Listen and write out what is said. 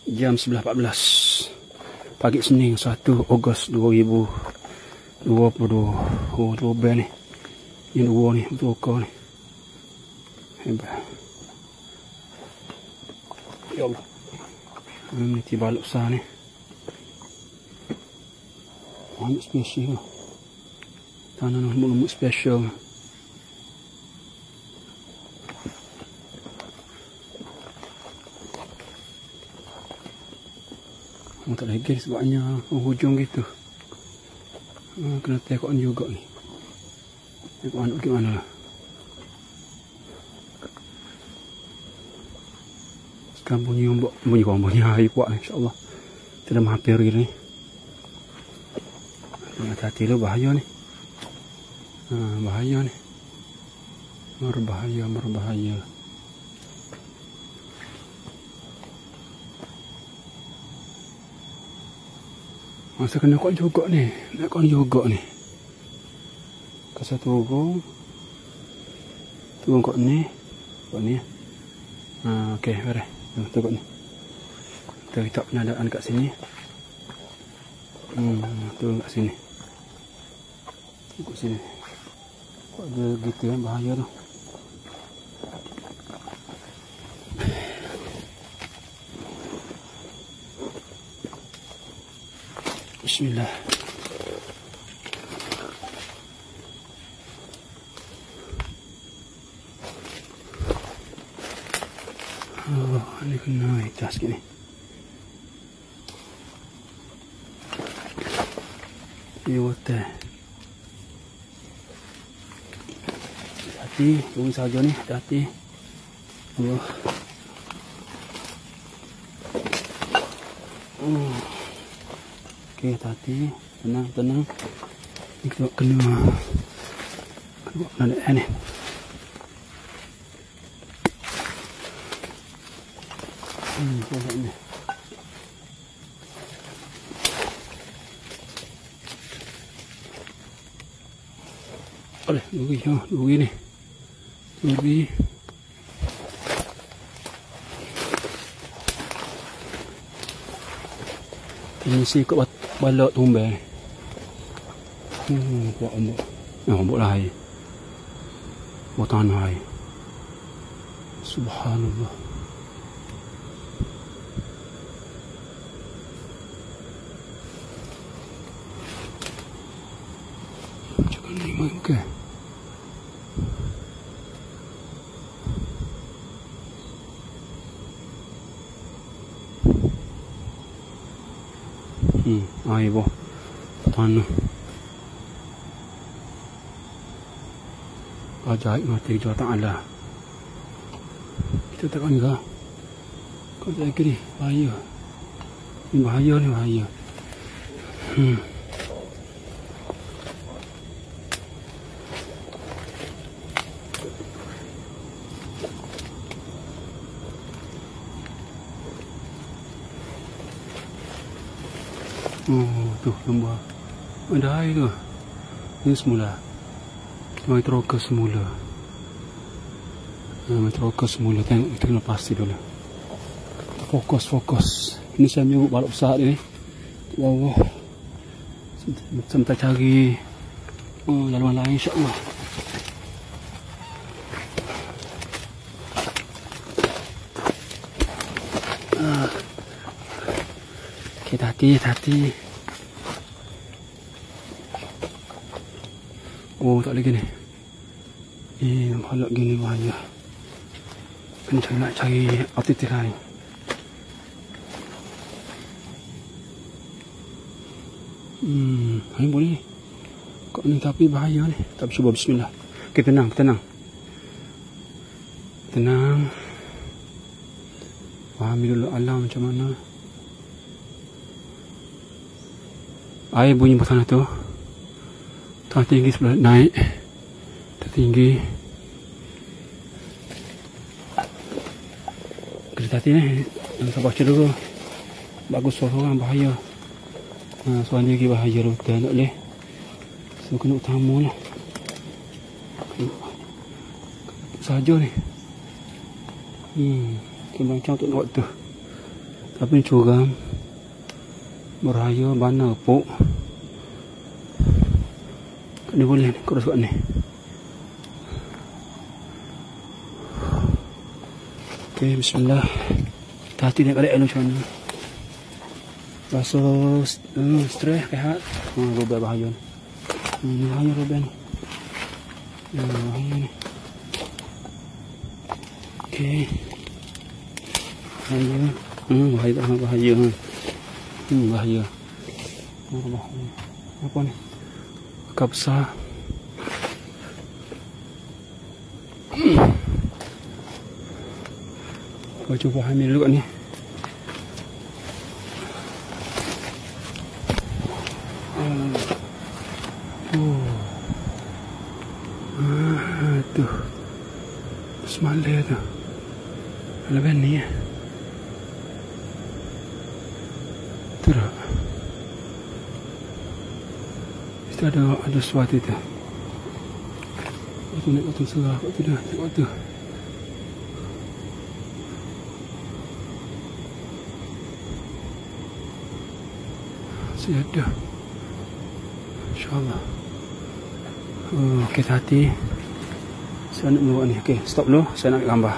Jam 11.14 pagi Senin 1 Ogos 2022. Oh, dua bel ni. Yang dua ni, betul kau ni. Hebat. Ya Allah. Ini tiba balok besar ni. Lumut spesial. Tanah lumut spesial. Tak lagi sebabnya hujung gitu. Kena tengok juga ni. Tengok anak gimana lah. Sekarang bunyi air kuat insyaAllah. Kita dah hampir ni. Hati-hati lu bahaya ni. Bahaya ni. Berbahaya. Masa kena kau juga ni. Nak kau juga ni. Kasih turun kau ni. Kau ni. Okey, beres. Turun ni. Kita letak penadaan kat sini. Turun kat sini. Turun sini. Kau ada gitu kan bahaya tu. Bismillah. Oh, ini kena hitas sikit ni. Ini water. Hati, tunggu saja ni, hati. Allah. Okey, hati, tenang. Ni kena ada ni. Ni. Oleh, duri ni. Duri. Ini si kot balok tumbal. Kuat ombak. Ombak lah air. Buat tanah air. Subhanallah. Jangan lima ke? Air bawah tanah. Ajaib mati Allah Ta'ala. Kita takkan enggak. Kau tak kira bahaya. Ni bahaya. Tuh lembah. Ada air tu. Ini semula. Kita mari teroka semula. Tengok kita kena pasti dulu. Fokus. Ini saya menyuruh balok besar ni. Wow. Sebentar cari laluan lain insyaAllah. Okay, hati. Oh, tak lagi ni. Halak gini bahaya. Kena nak cari alternatif lain. Ini boleh. Kok ni tapi bahaya ni. Tapi cuba bismillah. Okay, tenang. Fahami dulu alam macam mana. Air bunyi bawah tanah tu. Tanah tinggi sebelah naik. Tertinggi. Kereta hati ni. Jangan sabar baca dulu. Bagus suara bahaya. Suara lagi bahaya tu. Tak boleh. So kena utama lah. Saja ni. Macam untuk nak waktu. Tapi curam, beraya, bana, puk. Ni boleh ni, kurus kat ni. Okay, bismillah. Hati nak balik macam mana. Rasa stres, rehat. Robel bahaya ni. Ni bahaya robel ni. Bahaya ni. Okay. Bahaya. Bahaya tak bahaya. Bahaya. Bahaya. Apa ni? Akak besar. Kau cuba hamil dulu kat ni. Tu. Semalam tu. Lepas ni ya. Tu dah. Itu ada sesuatu tu. Itu nak potong serah kat tu dah. Tengok tu. Masih ada. InsyaAllah. Okey, hati. Saya nak buat ni. Okey, stop dulu. Saya nak ambil gambar.